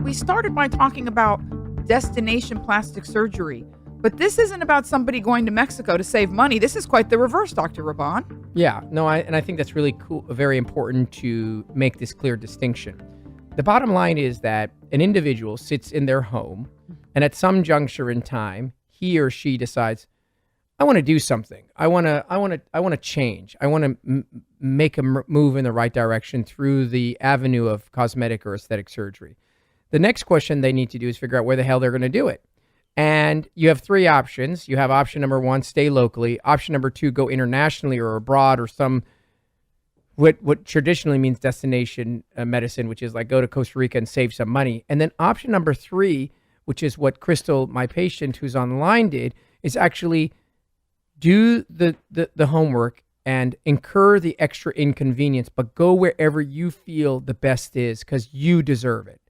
we started by talking about destination plastic surgery, but this isn't about somebody going to Mexico to save money. This is quite the reverse, Dr. Raban. Yeah, no, I think that's really cool, very important to make this clear distinction. The bottom line is that an individual sits in their home, and at some juncture in time, he or she decides, I want to do something. I want to change. I want to make a move in the right direction through the avenue of cosmetic or aesthetic surgery. The next question they need to do is figure out where the hell they're going to do it. And you have three options. You have option number one, stay locally. Option number two, go internationally or abroad or some, what traditionally means destination medicine, which is like go to Costa Rica and save some money. And then option number three, which is what Crystal, my patient who's on the line, did, is actually do the homework and incur the extra inconvenience, but go wherever you feel the best is because you deserve it.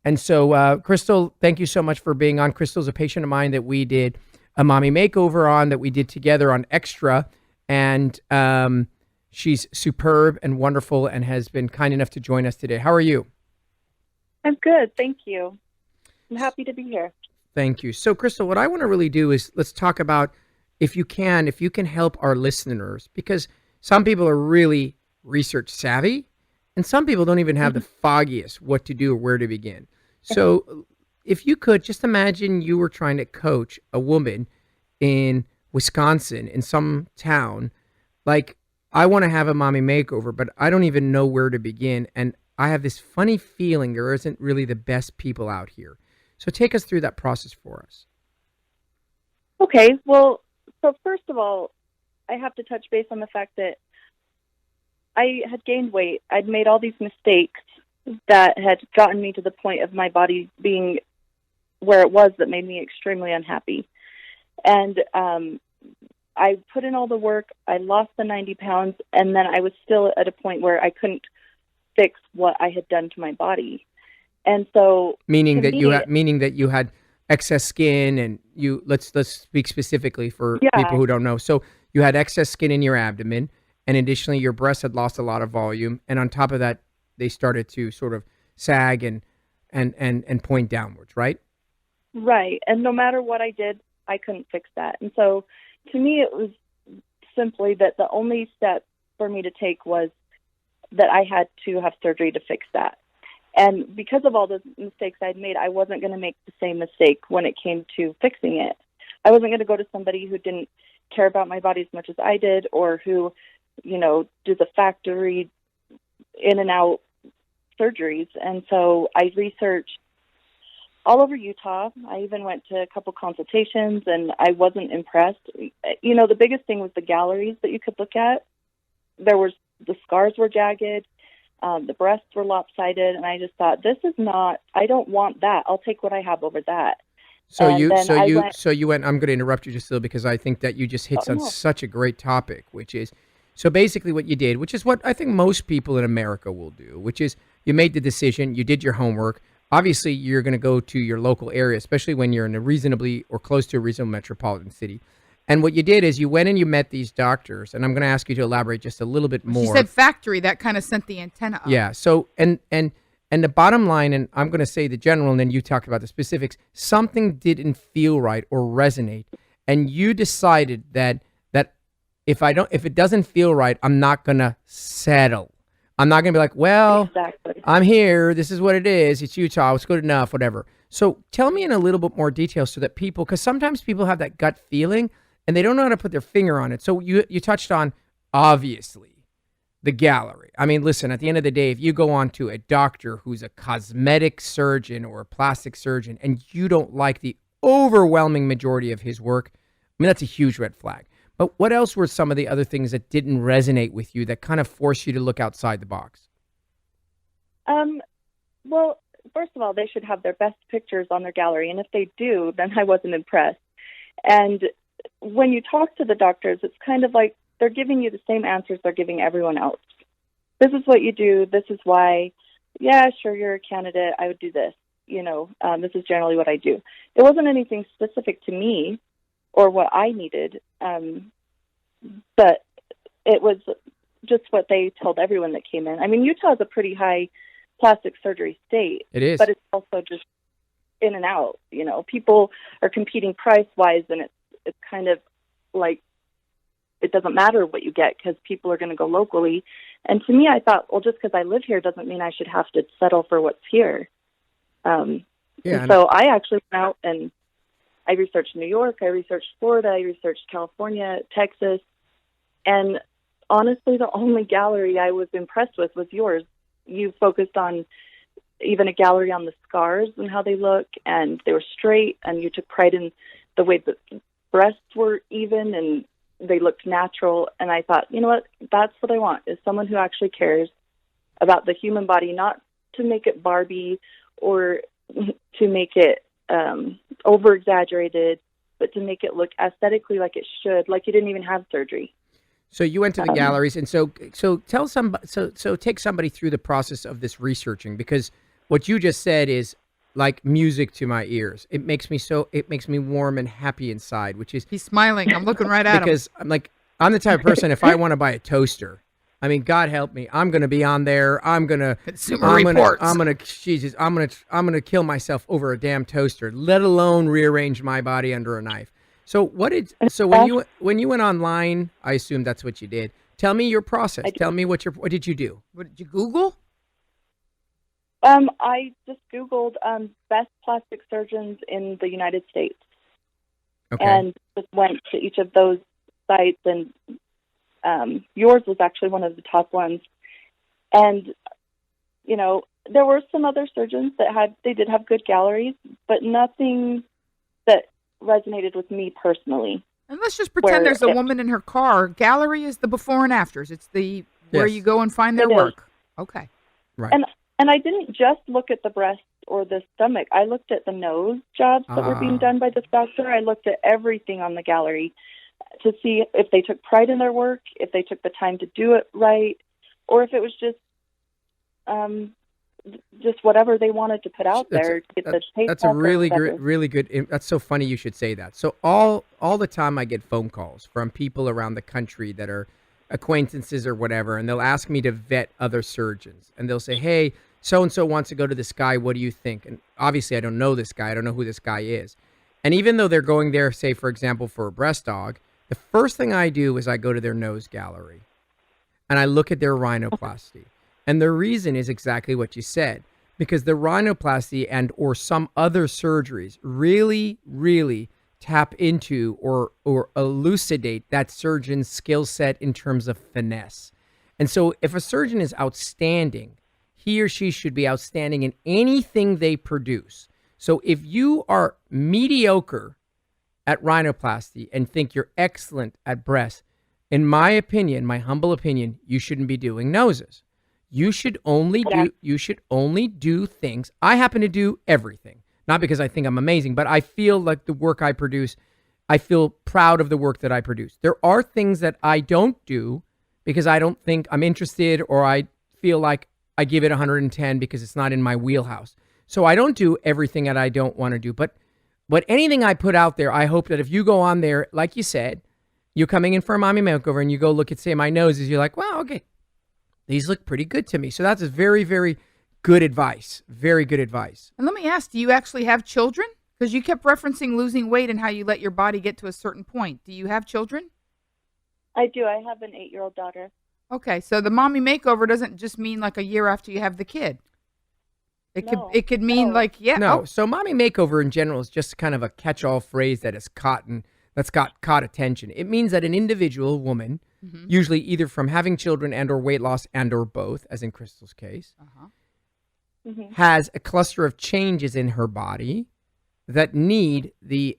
And so, Crystal, thank you so much for being on. Crystal's a patient of mine that we did a mommy makeover on, that we did together on Extra. And she's superb and wonderful and has been kind enough to join us today. How are you? I'm good. Thank you. I'm happy to be here. Thank you. So, Crystal, what I want to really do is let's talk about, if you can help our listeners, because some people are really research savvy and some people don't even have the foggiest what to do or where to begin. So if you could just imagine you were trying to coach a woman in Wisconsin, in some town, like, I want to have a mommy makeover, but I don't even know where to begin. And I have this funny feeling there isn't really the best people out here. So take us through that process for us. Okay. Well, so first of all, I have to touch base on the fact that I had gained weight. I'd made all these mistakes that had gotten me to the point of my body being where it was, that made me extremely unhappy. And I put in all the work. I lost the 90 pounds, and then I was still at a point where I couldn't fix what I had done to my body. And so, meaning that you had excess skin, and let's speak specifically for people who don't know. So you had excess skin in your abdomen, and additionally your breasts had lost a lot of volume, and on top of that they started to sort of sag and point downwards, right? Right. And no matter what I did, I couldn't fix that. And so to me it was simply that the only step for me to take was that I had to have surgery to fix that. And because of all the mistakes I'd made, I wasn't going to make the same mistake when it came to fixing it. I wasn't going to go to somebody who didn't care about my body as much as I did, or who, did the factory in and out surgeries. And so I researched all over Utah. I even went to a couple consultations, and I wasn't impressed. The biggest thing was the galleries that you could look at. The scars were jagged. The breasts were lopsided, and I just thought, I don't want that. I'll take what I have over that. So you went, I'm going to interrupt you just a little because I think that you just hit on such a great topic, which is, so basically what you did, which is what I think most people in America will do, which is you made the decision, you did your homework. Obviously, you're going to go to your local area, especially when you're in a reasonably or close to a reasonable metropolitan city. And what you did is you went and you met these doctors, and I'm going to ask you to elaborate just a little bit more. She said factory, that kind of sent the antenna up. Yeah. So, and the bottom line, and I'm going to say the general, and then you talk about the specifics, something didn't feel right or resonate. And you decided that if it doesn't feel right, I'm not going to settle. I'm not going to be like, well, exactly. I'm here. This is what it is. It's Utah. It's good enough, whatever. So tell me in a little bit more detail so that people, because sometimes people have that gut feeling and they don't know how to put their finger on it. So you touched on, obviously, the gallery. I mean, listen, at the end of the day, if you go on to a doctor who's a cosmetic surgeon or a plastic surgeon and you don't like the overwhelming majority of his work, I mean, that's a huge red flag. But what else were some of the other things that didn't resonate with you that kind of forced you to look outside the box? Well, first of all, they should have their best pictures on their gallery. And if they do, then I wasn't impressed. And when you talk to the doctors, it's kind of like they're giving you the same answers they're giving everyone else. This is what you do. This is why. Yeah, sure, you're a candidate. I would do this. This is generally what I do. It wasn't anything specific to me or what I needed, but it was just what they told everyone that came in. I mean, Utah is a pretty high plastic surgery state, It is. but it's also just in and out. People are competing price wise, and it's kind of like it doesn't matter what you get because people are going to go locally. And to me, I thought, well, just because I live here doesn't mean I should have to settle for what's here. Yeah, and so I actually went out and I researched New York, I researched Florida, I researched California, Texas, and honestly, the only gallery I was impressed with was yours. You focused on even a gallery on the scars and how they look, and they were straight, and you took pride in the way the breasts were even and they looked natural. And I thought, you know what, that's what I want, is someone who actually cares about the human body, not to make it Barbie or to make it over exaggerated, but to make it look aesthetically like it should, like you didn't even have surgery. So you went to the galleries, and so tell somebody, so take somebody through the process of this researching, because what you just said is like music to my ears. It makes me warm and happy inside, which is He's smiling. I'm looking right at him. because I'm the type of person, if I want to buy a toaster, I mean, God help me, I'm going to be on there. Consumer Reports. I'm going to kill myself over a damn toaster, let alone rearrange my body under a knife. So when you went online, I assume that's what you did. Tell me your process. Tell me what did you do? What did you Google? I just Googled best plastic surgeons in the United States. Okay. And just went to each of those sites, and yours was actually one of the top ones. And, there were some other surgeons that did have good galleries, but nothing that resonated with me personally. And let's just pretend there's a woman in her car. Gallery is the before and afters. It's where Yes. you go and find their It is. work. Okay. Right. And I didn't just look at the breast or the stomach. I looked at the nose jobs that were being done by this doctor. I looked at everything on the gallery to see if they took pride in their work, if they took the time to do it right, or if it was just whatever they wanted to put out there to get the taste. That's a really good. That's so funny you should say that. So all the time I get phone calls from people around the country that are acquaintances or whatever, and they'll ask me to vet other surgeons, and they'll say, "Hey, so and so wants to go to this guy. What do you think?" And obviously, I don't know this guy. I don't know who this guy is. And even though they're going there, say for example, for a breast dog, the first thing I do is I go to their nose gallery, and I look at their rhinoplasty. And the reason is exactly what you said, because the rhinoplasty and or some other surgeries really, really tap into or elucidate that surgeon's skill set in terms of finesse. And so if a surgeon is outstanding, he or she should be outstanding in anything they produce. So if you are mediocre at rhinoplasty and think you're excellent at breast, in my opinion, my humble opinion, you shouldn't be doing noses. You should only do things. I happen to do everything, not because I think I'm amazing, but I feel like the work I produce, I feel proud of the work that I produce. There are things that I don't do because I don't think I'm interested, or I feel like I give it 110 because it's not in my wheelhouse. So I don't do everything that I don't want to do, but anything I put out there, I hope that if you go on there, like you said, you're coming in for a mommy makeover and you go look at, say, my noses, you're like, wow, okay, these look pretty good to me. So that's very, very good advice. Very good advice. And let me ask, do you actually have children? Because you kept referencing losing weight and how you let your body get to a certain point. Do you have children? I do. I have an 8-year-old daughter. Okay, so the mommy makeover doesn't just mean like a year after you have the kid. It could mean No. So mommy makeover in general is just kind of a catch-all phrase that's caught attention. It means that an individual woman, usually either from having children and or weight loss and or both, as in Crystal's case, has a cluster of changes in her body that need the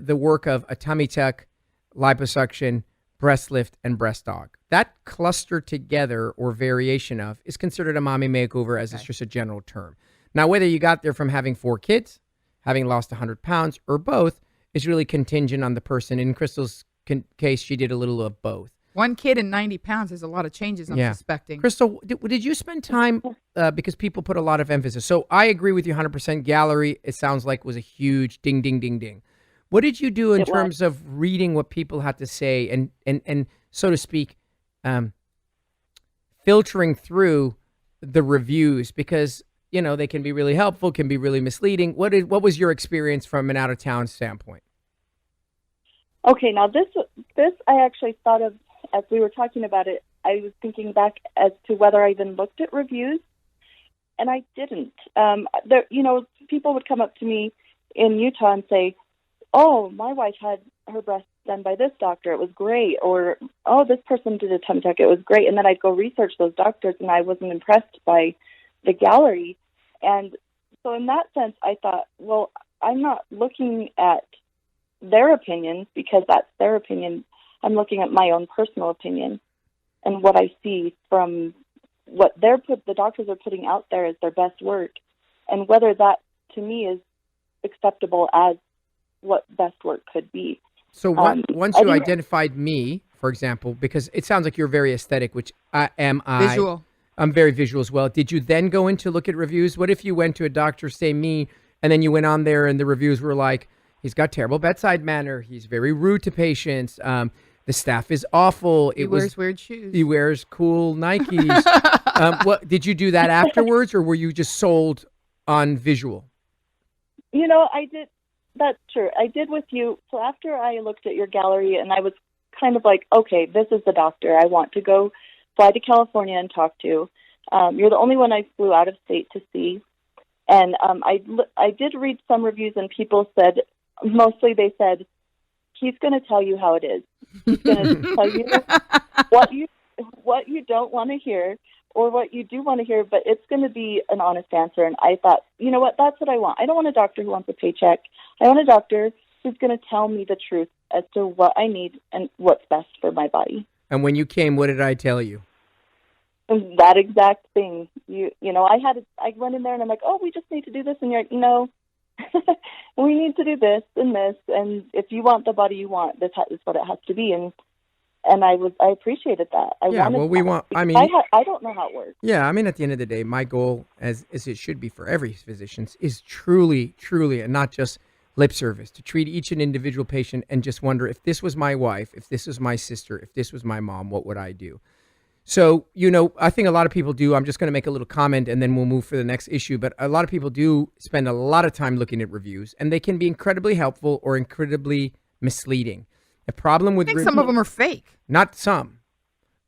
work of a tummy tuck, liposuction, breast lift, and breast dog. That cluster together or variation of is considered a mommy makeover, as it's just a general term. Now, whether you got there from having 4 kids, having lost 100 pounds, or both is really contingent on the person. In Crystal's case, she did a little of both. 1 kid and 90 pounds is a lot of changes, I'm suspecting. Crystal, did you spend time, because people put a lot of emphasis. So I agree with you 100%. Gallery, it sounds like, was a huge ding, ding, ding, ding. What did you do in terms of reading what people had to say and so to speak, filtering through the reviews? Because, they can be really helpful, can be really misleading. What was your experience from an out-of-town standpoint? Okay, now this I actually thought of as we were talking about it. I was thinking back as to whether I even looked at reviews, and I didn't. People would come up to me in Utah and say, "Oh, my wife had her breasts done by this doctor. It was great," or "Oh, this person did a tummy tuck. It was great." And then I'd go research those doctors, and I wasn't impressed by the gallery. And so, in that sense, I thought, well, I'm not looking at their opinions because that's their opinion. I'm looking at my own personal opinion and what I see from what the doctors are putting out there as their best work, and whether that to me is acceptable as what best work could be. So once you identified me, for example, because it sounds like you're very aesthetic, which I. Visual. I'm very visual as well. Did you then go in to look at reviews? What if you went to a doctor, say me, and then you went on there and the reviews were like, he's got terrible bedside manner. He's very rude to patients. The staff is awful. He wears weird shoes. He wears cool Nikes. What did you do that afterwards, or were you just sold on visual? I did. That's true. I did with you. So after I looked at your gallery, and I was kind of like, okay, this is the doctor I want to go fly to California and talk to. You're the only one I flew out of state to see. And I did read some reviews, and people said, mostly they said, he's going to tell you how it is. He's going to tell you what you don't want to hear or what you do want to hear, but it's going to be an honest answer. And I thought, you know what, that's what I want. I don't want a doctor who wants a paycheck. I want a doctor who's going to tell me the truth as to what I need and what's best for my body. And when you came, what did I tell you? And that exact thing. I went in there and I'm like, oh, we just need to do this. And you're like, no, we need to do this and this. And if you want the body you want, this is what it has to be. And I appreciated that. I don't know how it works. Yeah, I mean, at the end of the day, my goal, as it should be for every physician, is truly, and not just lip service, to treat each an individual patient and just wonder, if this was my wife, if this was my sister, if this was my mom, what would I do? So, I think a lot of people do. I'm just going to make a little comment and then we'll move for the next issue. But a lot of people do spend a lot of time looking at reviews, and they can be incredibly helpful or incredibly misleading. The problem with I think some of them are fake. Not some,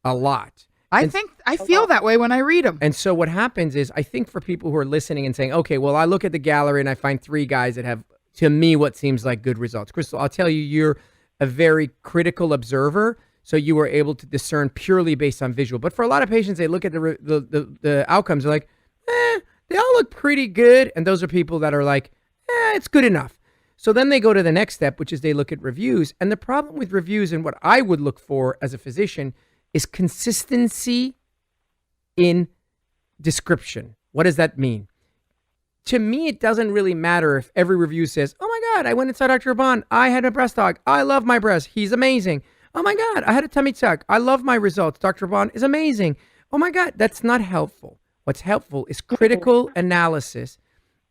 a lot. I feel that way when I read them. And so what happens is, I think for people who are listening and saying, okay, well, I look at the gallery and I find 3 guys that have, to me, what seems like good results. Crystal, I'll tell you, you're a very critical observer. So you were able to discern purely based on visual. But for a lot of patients, they look at the outcomes. They're like, they all look pretty good. And those are people that are like, it's good enough. So then they go to the next step, which is they look at reviews. And the problem with reviews, and what I would look for as a physician, is consistency in description. What does that mean? To me, it doesn't really matter if every review says, oh my God, I went inside Dr. Raban. I had a breast aug. I love my breast. He's amazing. Oh my God, I had a tummy tuck. I love my results. Dr. Raban is amazing. Oh my God, that's not helpful. What's helpful is critical analysis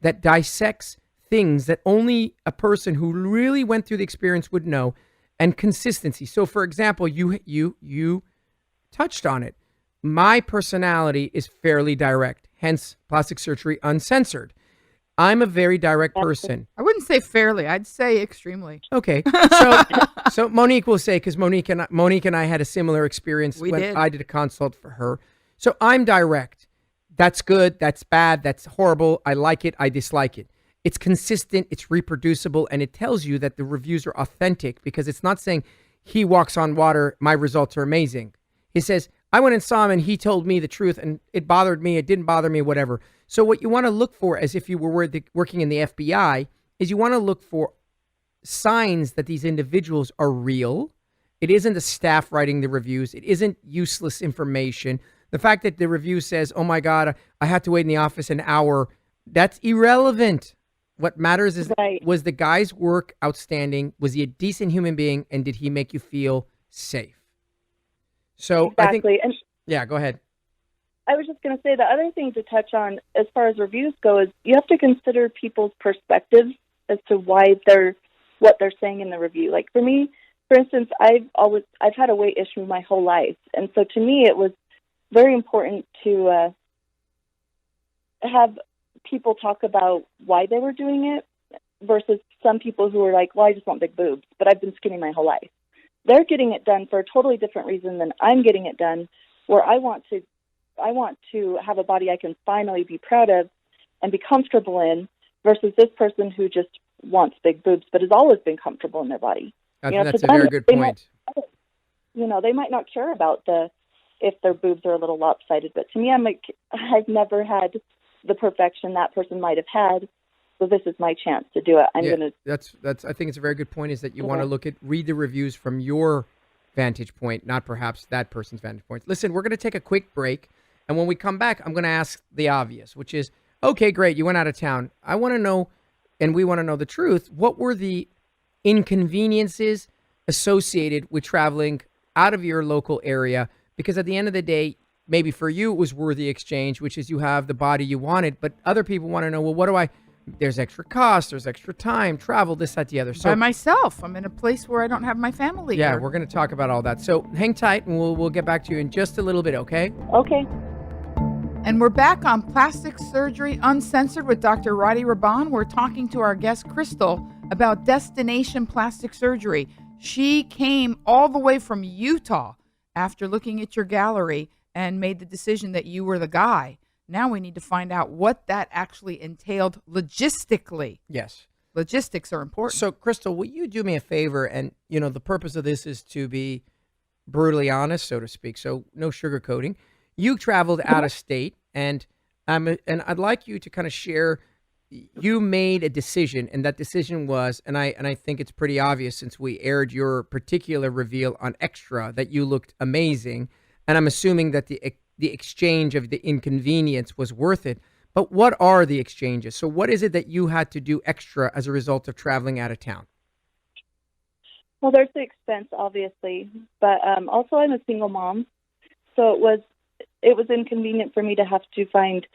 that dissects things that only a person who really went through the experience would know, and consistency. So for example, you touched on it. My personality is fairly direct, hence Plastic Surgery Uncensored. I'm a very direct person. I wouldn't say fairly. I'd say extremely. Okay. So Monique will say, because Monique and I had a similar experience I did a consult for her. So I'm direct. That's good. That's bad. That's horrible. I like it. I dislike it. It's consistent. It's reproducible. And it tells you that the reviews are authentic, because it's not saying he walks on water, my results are amazing. He says, I went and saw him and he told me the truth and it bothered me. It didn't bother me, whatever. So what you want to look for, as if you were working in the FBI, is you want to look for signs that these individuals are real. It isn't the staff writing the reviews. It isn't useless information. The fact that the review says, oh my God, I had to wait in the office an hour, that's irrelevant. What matters is, was the guy's work outstanding? Was he a decent human being? And did he make you feel safe? So exactly. Yeah, go ahead. I was just going to say, the other thing to touch on as far as reviews go is you have to consider people's perspectives as to what they're saying in the review. Like for me, for instance, I've had a weight issue my whole life. And so to me, it was very important to have people talk about why they were doing it versus some people who are like, well, I just want big boobs, but I've been skinny my whole life. They're getting it done for a totally different reason than I'm getting it done, where I want to have a body I can finally be proud of and be comfortable in, versus this person who just wants big boobs but has always been comfortable in their body. That's a very good point. They might not care about if their boobs are a little lopsided, but to me, I'm like, I've never had the perfection that person might have had, so this is my chance to do it. That's I think it's a very good point, is that you want to read the reviews from your vantage point, not perhaps that person's vantage point. Listen, we're going to take a quick break, and when we come back, I'm going to ask the obvious, which is, okay, great, you went out of town. I want to know, and we want to know the truth, what were the inconveniences associated with traveling out of your local area? Because at the end of the day, maybe for you it was worthy exchange, which is you have the body you wanted, but other people want to know, well, there's extra cost, there's extra time, travel, this, that, the other. So by myself, I'm in a place where I don't have my family. Yeah, here. we're going to talk about all that. So hang tight, and we'll get back to you in just a little bit, okay? Okay. And we're back on Plastic Surgery Uncensored with Dr. Roddy Raban. We're talking to our guest, Crystal, about Destination Plastic Surgery. She came all the way from Utah after looking at your gallery and made the decision that you were the guy. Now we need to find out what that actually entailed logistically. Yes. Logistics are important. So, Crystal, will you do me a favor? And, the purpose of this is to be brutally honest, so to speak. So no sugarcoating. You traveled out of state, and I'd like you to kind of share. You made a decision, and that decision was, and I think it's pretty obvious since we aired your particular reveal on Extra, that you looked amazing, and I'm assuming that the exchange of the inconvenience was worth it. But what are the exchanges? So what is it that you had to do extra as a result of traveling out of town? Well, there's the expense, obviously, but also I'm a single mom, so it was inconvenient for me to have to find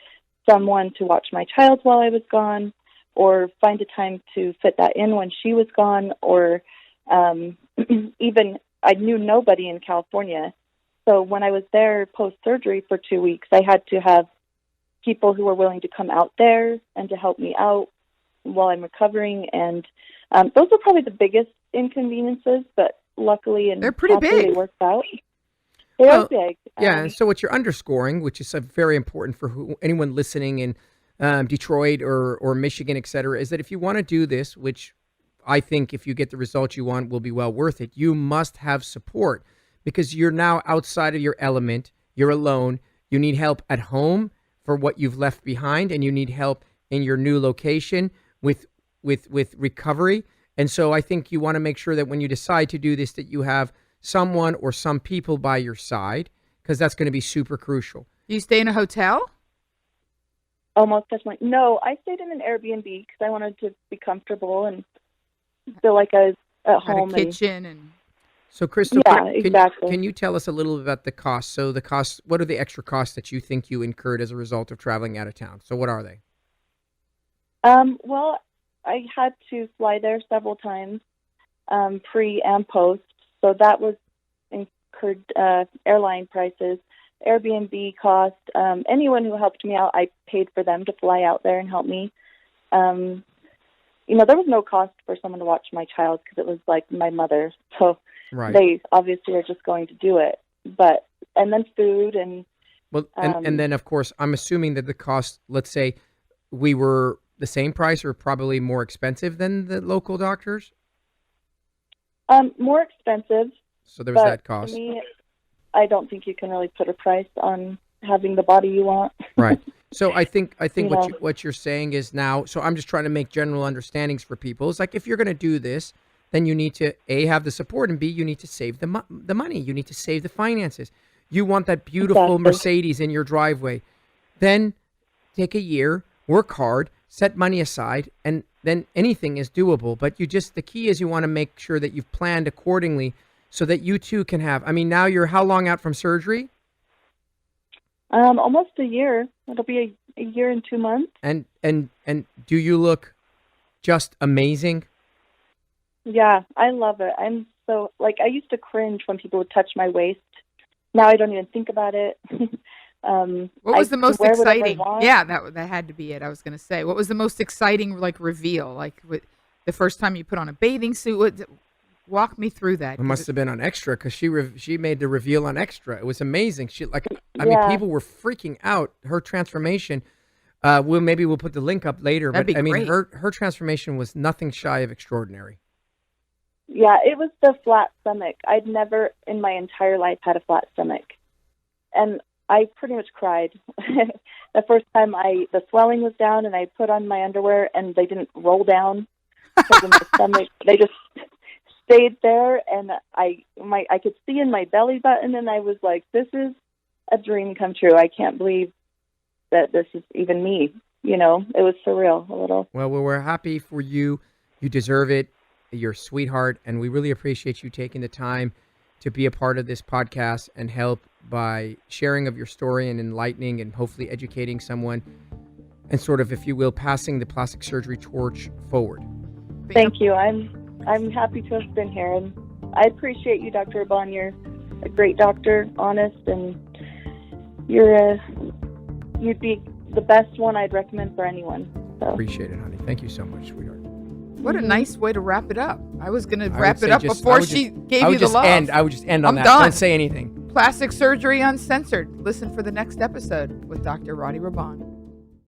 someone to watch my child while I was gone, or find a time to fit that in when she was gone, or even I knew nobody in California. So when I was there post-surgery for 2 weeks, I had to have people who were willing to come out there and to help me out while I'm recovering. And those are probably the biggest inconveniences, but luckily and they're pretty big. They worked out. They are big. Yeah, and so what you're underscoring, which is very important for anyone listening in Detroit or Michigan, et cetera, is that if you want to do this, which I think if you get the results you want will be well worth it, you must have support, because you're now outside of your element. You're alone. You need help at home for what you've left behind, and you need help in your new location with recovery. And so I think you want to make sure that when you decide to do this, that you have someone or some people by your side, because that's going to be super crucial. Do you stay in a hotel? Almost definitely. No, I stayed in an Airbnb because I wanted to be comfortable and feel like I was at home. Had a kitchen and... So, Crystal, exactly. Can you tell us a little bit about the costs? So the costs, what are the extra costs that you think you incurred as a result of traveling out of town? So what are they? Well, I had to fly there several times, pre and post. So that was incurred airline prices, Airbnb cost. Anyone who helped me out, I paid for them to fly out there and help me. There was no cost for someone to watch my child because it was like my mother. So they obviously are just going to do it. And then food and... Well, and then, of course, I'm assuming that the cost, let's say we were the same price or probably more expensive than the local doctors? More expensive. So there was that cost. To me, I don't think you can really put a price on having the body you want. Right. So I think what you're saying is now, so I'm just trying to make general understandings for people. It's like, if you're going to do this, then you need to A, have the support, and B, you need to save the money. You need to save the finances. You want that beautiful Mercedes in your driveway. Then take a year, work hard, set money aside, and then anything is doable. But the key is you want to make sure that you've planned accordingly so that you too can have, now you're how long out from surgery? Almost a year. It'll be a year and 2 months. And do you look just amazing? Yeah, I love it. I'm so, I used to cringe when people would touch my waist. Now I don't even think about it. What was the most wear whatever I exciting? want. Yeah, that had to be it. I was going to say, what was the most exciting like reveal? Like the first time you put on a bathing suit. Walk me through that. It must have been on Extra because she made the reveal on Extra. It was amazing. I mean, Yeah. people were freaking out. Her transformation. We'll put the link up later. That'd but be I mean, great. her transformation was nothing shy of extraordinary. Yeah, it was the flat stomach. I'd never in my entire life had a flat stomach. And I pretty much cried. The first time the swelling was down and I put on my underwear and they didn't roll down because of my stomach. They just stayed there, and I could see in my belly button, and I was like, this is a dream come true. I can't believe that this is even me. You know, it was surreal a little. Well, we're happy for you. You deserve it. You're a sweetheart, and we really appreciate you taking the time to be a part of this podcast and help by sharing of your story and enlightening and hopefully educating someone and sort of, if you will, passing the plastic surgery torch forward. Thank you. I'm happy to have been here, and I appreciate you, Dr. Bon. You're a great doctor, honest, and you'd be the best one I'd recommend for anyone. So. Appreciate it, honey. Thank you so much, sweetheart. What a nice way to wrap it up. I was going to I wrap would it say up just- before I would she just- gave I would you the just love. I would just end on I'm that. done. Don't say anything. Plastic Surgery Uncensored. Listen for the next episode with Dr. Roddy Raban.